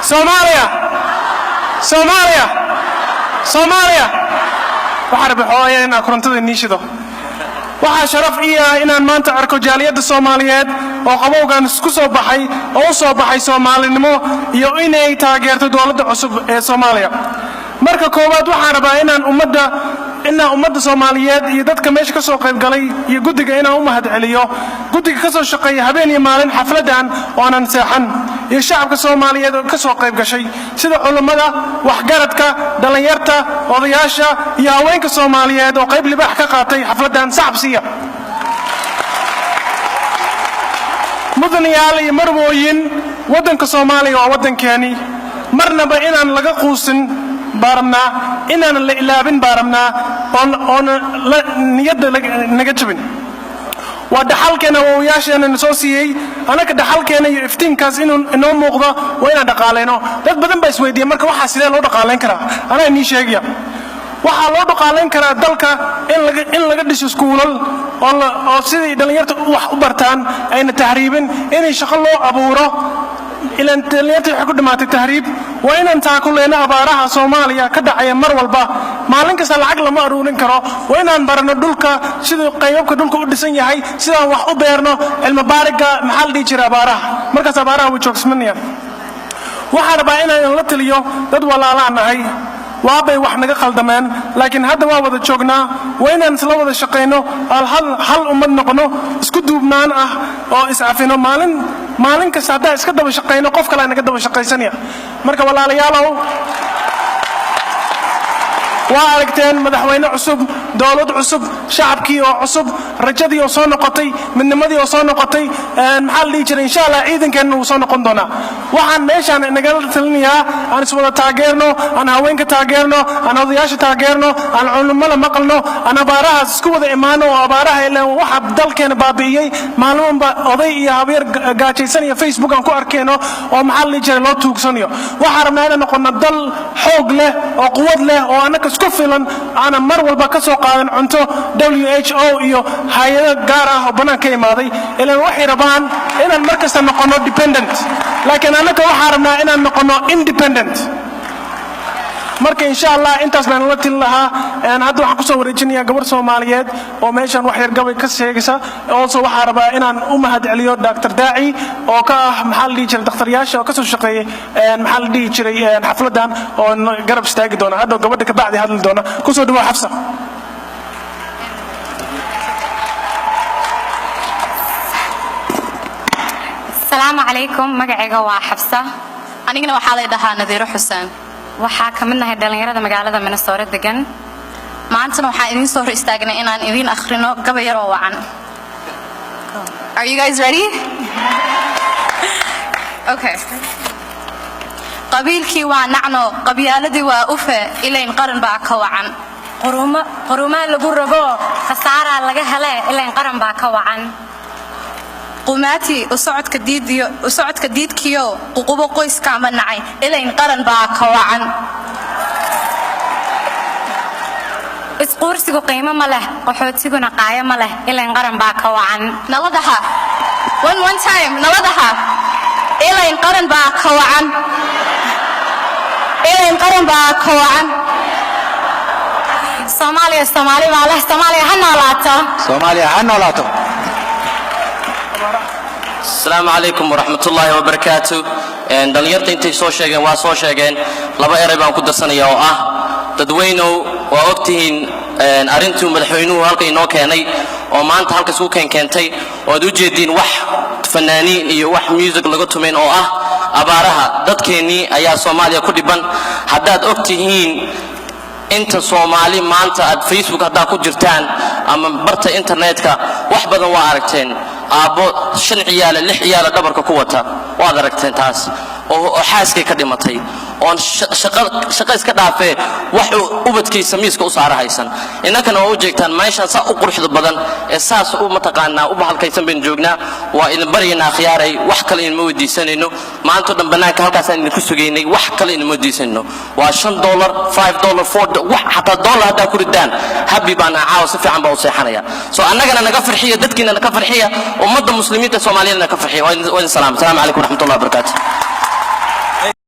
Soomaaliya waxaan bixooyaa in korontada niishido waxa sharaf iyo inaan maanta arko jaaliyada Soomaaliyeed oo qabowgan isku soo baxay oo soo baxay Soomaalinimo iyo inay taageerto dawladda cusub ee Soomaaliya marka koowaad waxaan rabaa inaan ummadda Soomaaliyeed iyo dadka meesha ka soo qayb galay iyo guddiga inaan u mahadceliyo guddiga ka soo shaqeeyay habeen iyo maalin xafladan oo aan seexan iyo shacabka Soomaaliyeed oo ka soo qayb gashay sida culimada waxgaradka dhalinyarta odayaasha iyo haweenka Soomaaliyeed oo qayb libaax ka qaatay xafladan sacabsiya mudanayaal iyo marwooyin wadanka Soomaaliya waa wadankeeni marnaba inaan laga quusin بارمنا إننا لإلابين بارمنا on نيد نجتبين ودحال كنا وياش أنا نسوسي أنا كدحال كنا يفتين كاس إنه مغضى وين دقالينه ده بدن بس ويدي مركب وحاسيله لو دقالين كرا أنا إني شيء وحلو دقالين كرا دلك إن لقد سكولل أو سيد دليرت وحبرتان أين تهريبين إن شغله أبوره إلى أن تليت حكود مات التهريب وإن أنت كل لنا أبارها Soomaaliya كدعية مر والبا ما لينك سالعقل ما أرونين كرا وإن أن برنا دولك سيد قيوبك دولك ودسني هاي سيد وحبرنا المبارك محل دي جرا أبارها مركز أبارها وشوكس منيا وحنا بقينا نلت اليوم تدوى لا لعنا هاي وابي وحنا قلدمان لكن هذا ما وضع شوقنا وين نسلو وضع شقينه هل أمنا قنو اسكدوا بنان أو إسعافينه مالن كسادة اسكدوا بشقينه قف كلا نكدوا بشقيسانيا مركب ولا ليالو واركتين مدحوين عصب دولد عصب شعبكي عصب رجدي وصون قطي من نمدي وصون قطي محل يجري إن شاء الله عيدن كأنه وصون قندنا وعن ليش أنا نقلت لنيا أنا سوى تاجرنا أنا هوينك تاجرنا أنا ضياش تاجرنا أنا علماء مقلنا أنا بارها سكوت إيمانه وبارها إلا وحب دل كان بابيي معلوم قضية هابير قاتي سنة فيسبوك أنكو أركينه ومحل يجري لو توكسنيو وحرمنا أنا نقولنا دل حوق له وقوة له وأنا كفيلا أنا مر والبكسو قادن عنده WHO إيو هاي جارة وبنا كيماضي إلى وحي ربان إلى المركز النقطة dependent لكن أنا كوحرمنا إلى النقطة independent marka insha Allah intaas baan la tilaha aan hadda waxa ku soo wareejinaya gabar Soomaaliyeed oo meeshan wax yar gabay ka sheegaysa oo soo waxa rabaa inaan u mahad celiyo Dr. Daaci oo ka ah maxal dhigi jiray dhakhtaryaasha oo ka soo shaqeeyay maxal dhigi jiray xafladan oo garab istaagi doona hadda gabadha ka bacdi hadli doona ku soo dhawaad Xafsa Assalamu alaykum magacayga waa Xafsa anigana waxa la dhahaa Nadiiro Xuseen waxaa ka mid nahay dhalinyarada magaalada Minnesota degan maanta waxaan idin soo hor istaagnay inaan idin akhrino gabay yar oo wacan Are you guys ready? Okay qabiilkii waa nacno qabyaaladii waa ufe ilayn qaran baa ka wacan qoruma lagu rabo khasaara laga helay ilayn qaran baa ka wacan قماتي وصعد كديد كيو قوقو قويس كامل نعي إلا إن قرن باكوعن إسقورسيكو قيمة مله وحوتسيكو نقاية مله إلا إن قرن باكوعن نلدها one time نلدها إلا إن قرن باكوعن إلا إن قرن باكوعن Somalia ماله Somalia هنولاتو السلام عليكم ورحمة الله وبركاته. دليرتي انتي سو شيغان وا سو شيغان لبا ايري بان ku darsanaya oo ah dadweynow waa ogtihiin arintu madaxweynuhu halka inoo keenay oo maanta halka soo keentay oo aad u jeedin wax fanaaniin iyo wax music laga tumeyn oo ah abaaraha dadkeeni ayaa Soomaaliya ku dhiban hadaad ogtihiin inta Soomaali maanta aad Facebook hadaa ku jirtaan ama barta internetka wax badan waa aragteen aabo 5 ciyaal 6 ciyaal dhabarka ku wata waad aragteen taas oo xaaskay ka dhimatay oo shaqo iska dhaafay wax ubadkiisa miiska u saarahaysan inakana oo jeegtaan meesha saa u quruxda badan ee saas u mataqaana u bahalkaysan been joognaa waa in bariyana khiyaaray wax kale in ma weydiisanayno maanta dhan banaanka halkaas aan ku sugeynay wax kale in ma weydiisanayno waa $5 $5 $4 wax hatta dollar hada ku ridaan habi bana caaw si fiican baa u seexanaya soo annagana naga farxiyo dadkiina naga farxiyo ummadda muslimiinta Soomaaliyeedna ka farxiyo waa salaam alaykum warahmatullahi wabarakatuh